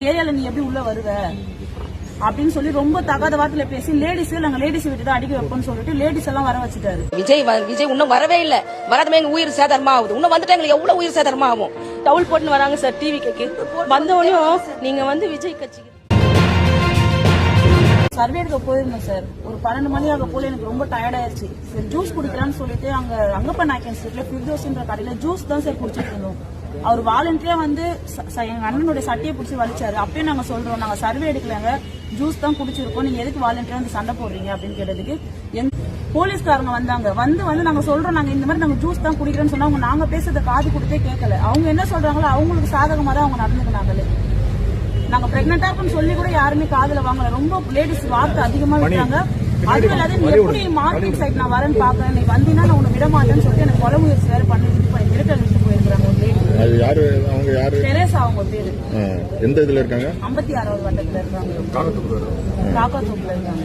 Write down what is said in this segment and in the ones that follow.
ஏரியால நீ எப்படி உள்ள வருவ அப்படின்னு சொல்லி ரொம்ப தகாத வார்த்தையில பேசி லேடிஸ் நாங்க லேடிஸ் விட்டு தான் அடிக்க வைப்போம்னு சொல்லிட்டு லேடிஸ் எல்லாம் வர வச்சுட்டாரு. விஜய் இன்னும் வரவே இல்ல. வராதமே எங்க உயிர் சேதாரமா ஆகுது. இன்னும் வந்துட்டு எங்களுக்கு எவ்வளவு உயிர் சேதாரமா ஆகும். டவுல் போட்டுன்னு வராங்க சார் டிவி கேக்கு. வந்தவனையும் நீங்க விஜய் கட்சிக்கு சர்வே எடுக்க போயிருந்தோம் சார். ஒரு 12 மணி ஆக போல எனக்கு ரொம்ப டயர்ட் ஆயிருச்சு. சரி ஜூஸ் குடிக்கலான்னு சொல்லிட்டு அங்க அங்கப்ப நாயக்கன் ஸ்ட்ரீட்ல ஃபிர்தோஸ்ன்ற கடையில ஜூஸ் தான் சார் குடிச்சிட்டு இருந்தோம். அவர் வாலண்டியரா எங்க அண்ணனுடைய சட்டையை பிடிச்சி வலிச்சாரு. அப்பயும் நாங்க சொல்றோம், நாங்க சர்வே எடுக்கலங்க, ஜூஸ் தான் குடிச்சிருக்கோம், நீங்க எதுக்கு வாலண்டியரா வந்து சண்டை போடுறீங்க அப்படின்னு கேட்டதுக்கு போலீஸ்காரங்க வந்து நாங்க சொல்றோம், நாங்க இந்த மாதிரி நாங்க ஜூஸ் தான் குடிக்கிறோம்னு சொன்னா அவங்க நாங்க பேசுறத காது கொடுத்தே கேட்கல. அவங்க என்ன சொல்றாங்களோ அவங்களுக்கு சாதகமா தான் அவங்க நடந்துக்கினாங்களே. நாங்க பிரெக்னெண்டா இருக்குன்னு சொல்லி கூட யாருமே காதுல வாங்கல. ரொம்ப லேடிஸ் வார்த்தை அதிகமா விட்டாங்க. அதுவும் இல்லாத நீ எப்படி மார்க்கெட் சைட் நான் வரேன்னு பாக்குறேன், நீ வந்தீங்கன்னா நான் உன்னை விட மாட்டேன்னு சொல்லிட்டு எனக்கு கொலை முயற்சி வேற பண்ணி மிரட்டல் விட்டு போயிருக்காங்க. தெரேசா அவங்க பேரு. எந்த இதுல இருக்காங்க? 56வது வட்டத்துல இருக்காங்க, காக்காத்தூப்ல இருக்காங்க.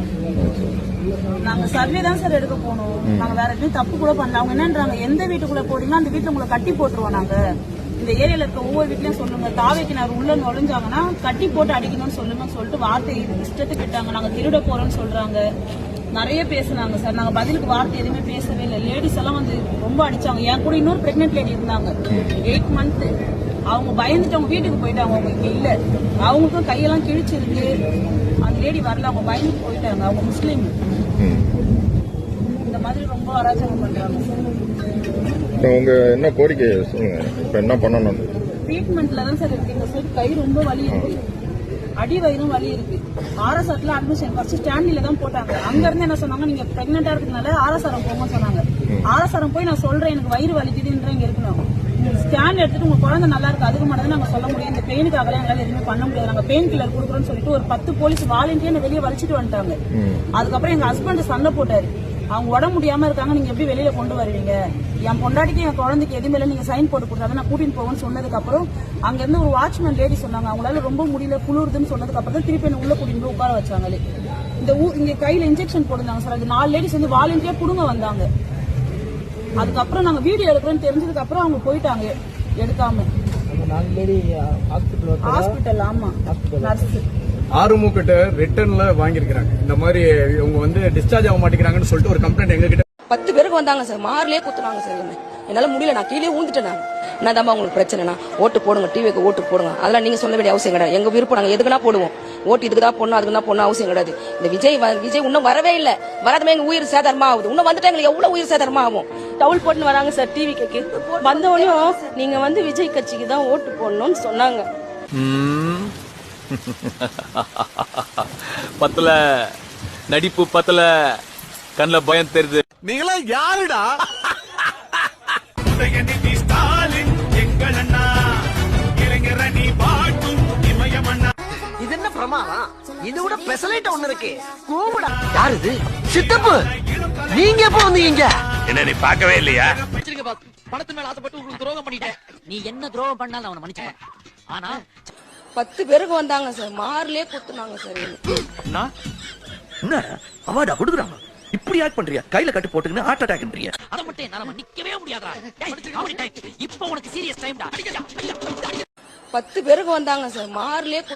நாங்க சர்வே தான் சார் எடுக்க போனோம். நாங்க வேற எதுவும் தப்பு கூட பண்ணல. அவங்க என்னன்றாங்க, எந்த வீட்டுக்குள்ள போறீங்களோ அந்த வீட்டுல உங்களை கட்டி போட்டுருவோம். நாங்க இந்த ஏரியால இருக்க ஒவ்வொரு வீட்லயும் சொல்லுங்க, தாவைக்கு நான் உள்ள நுழைஞ்சாங்கன்னா கட்டி போட்டு அடிக்கணும்னு சொல்லுங்கன்னு சொல்லிட்டு வார்த்தை இஷ்டத்துக்கு கேட்டாங்க. நாங்க திருட போறோம்னு சொல்றாங்க. நிறைய பேசுனாங்க சார். நாங்க பதிலுக்கு வார்த்தை எதுவுமே பேசவே இல்லை. லேடிஸ் எல்லாம் ரொம்ப அடிச்சாங்க. என் கூட இன்னொரு பிரெக்னென்ட் லேடி இருந்தாங்க, 8 மந்த். அவங்க பயந்துட்டு அவங்க வீட்டுக்கு போயிட்டாங்க. அவங்க இங்க இல்ல, அவங்களுக்கும் கையெல்லாம் கிழிச்சிருக்கு. அந்த லேடி வரல, அவங்க பயந்துட்டு போயிட்டாங்க. அவங்க முஸ்லீம். இந்த மாதிரி ரொம்ப அராஜகம் பண்றாங்க சார். உங்க என்ன கோரிக்கை சொல்லுங்க, இப்ப என்ன பண்ணணும்? ட்ரீட்மெண்ட்ல தான் சார் இருக்கு. இந்த சைடு கை ரொம்ப வலி இருக்கு, அடி வயிறும் வலி இருக்கு. ஆர்எஸ்ஆர்ல அட்மிஷன் ஃபர்ஸ்ட் ஸ்டாண்டில தான் போட்டாங்க. அங்க இருந்து என்ன சொன்னாங்க, நீங்க பிரெக்னெண்டா இருக்கிறதுனால ஆர்எஸ்ஆரம் போங்க சொன்னாங்க. ஆர்எஸ்ஆரம் போய் நான் சொல்றேன் எனக்கு வயிறு வலிக்குதுன்ற இங்க இருக்கணும். ஸ்கேன் எடுத்துட்டு உங்க குழந்தை நல்லா இருக்கு, அதுக்கு மட்டும் நாங்க சொல்ல முடியும். இந்த பெயினுக்காக எங்களால எதுவுமே பண்ண முடியாது. நாங்க பெயின் கில்லர் கொடுக்குறோம்னு சொல்லிட்டு ஒரு 10 போலீஸ் வாலண்டியர் வெளியே வலிச்சிட்டு வந்துட்டாங்க. அதுக்கப்புறம் எங்க ஹஸ்பண்ட் சண்டை போட்டாரு, அவங்க உடம்பு முடியாம இருக்காங்க, நீங்க எப்படி வெளியில கொண்டு வருவீங்க, என் பொண்டாட்டிக்கு என் குழந்தைக்கு எதுவுமே இல்லை, நீங்க சைன் போட்டு கொடுத்தாங்க, நான் கூட்டிட்டு போவேன்னு சொன்னதுக்கு அப்புறம் அங்க இருந்து ஒரு வாட்ச்மேன் லேடி சொன்னாங்க, அவங்களால ரொம்ப முடியல குளிருதுன்னு சொன்னதுக்கு அப்புறம் தான் திருப்பி என்ன உள்ள கூட்டிட்டு உட்கார வச்சாங்களே. இங்க கையில இன்ஜெக்ஷன் போடுறாங்க சார். அது 4 லேடிஸ் வந்து வாலண்டியரா புடுங்க வந்தாங்க. அதுக்கப்புறம் நாங்க வீடியோ எடுக்கிறோம்னு தெரிஞ்சதுக்கு அப்புறம் அவங்க போயிட்டாங்க எடுக்காம. ஹாஸ்பிட்டல். ஆமா, நர்ஸ் ஆறுமு கிட்ட ரிட்டர்ன்ல வாங்கிருக்காங்க. இந்த மாதிரி இவங்க டிஸ்சார்ஜ் ஆக மாட்டேங்கிறாங்கன்னு சொல்லிட்டு ஒரு கம்ப்ளைண்ட் எங்க கிட்ட 10 பேருக்கு வந்தாங்க சார். மார்லயே குத்துனாங்க சார். என்னால முடியல, நான் கீழே ஊந்துட்டேன். நான் தான் உங்களுக்கு பிரச்சனைனா ஓட்டு போடுங்க, டிவிக்கு ஓட்டு போடுங்க, அதெல்லாம் நீங்க சொல்ல வேண்டிய அவசியம் கிடையாது. எங்க விருப்பம், நாங்க எதுக்குன்னா போடுவோம். ஓட்டு இதுக்கு தான் போடணும், அதுக்கு தான் போடணும் அவசியம் கிடையாது. இந்த விஜய் இன்னும் வரவே இல்ல. வராதமே எங்க உயிர் சேதாரமா ஆகுது. இன்னும் வந்துட்டு எங்களுக்கு எவ்வளவு உயிர் சேதாரமா ஆகும். டவுல் போட்டுன்னு வராங்க சார் டிவி கேக்கு. வந்தவனையும் நீங்க விஜய் கட்சிக்கு தான் ஓட்டு போடணும்னு சொன்னாங்க. பத்தல நடிப்பு, பத்தல கண்ணுல பயம் தெரியுது. நீங்களா யாருடா? இது என்ன பிரமாதம்? இது விட பெசலைட் ஒண்ணு இருக்கு. கூவுடா. யாரு இது? சித்தப்பு. நீங்க எப்ப வந்தீங்க? என்ன நீ பார்க்கவே இல்லையா? பணத்து மேல ஆசைப்பட்டு உங்களுக்கு துரோகம் பண்ணிட்டேன். நீ என்ன துரோகம் பண்ணாலும் அவனை மன்னிச்சுப்பேன். ஆனா 10 பேருக்கு வந்தாங்க சார். மார்லயே குத்துனாங்க சார். என்ன அவார்டா கொடுக்குறாங்க? இப்படி ஆக்ட் பண்றியா? கையில கட்டு போட்டுக்கின்னு ஹார்ட் அட்டாக்ன்றீங்க. அத மட்டும் என்னால மன்னிக்கவே முடியாதா? இப்போ உனக்கு சீரியஸ் டைம்டா. 10 பேருக்கு வந்தாங்க சார். மார்லயே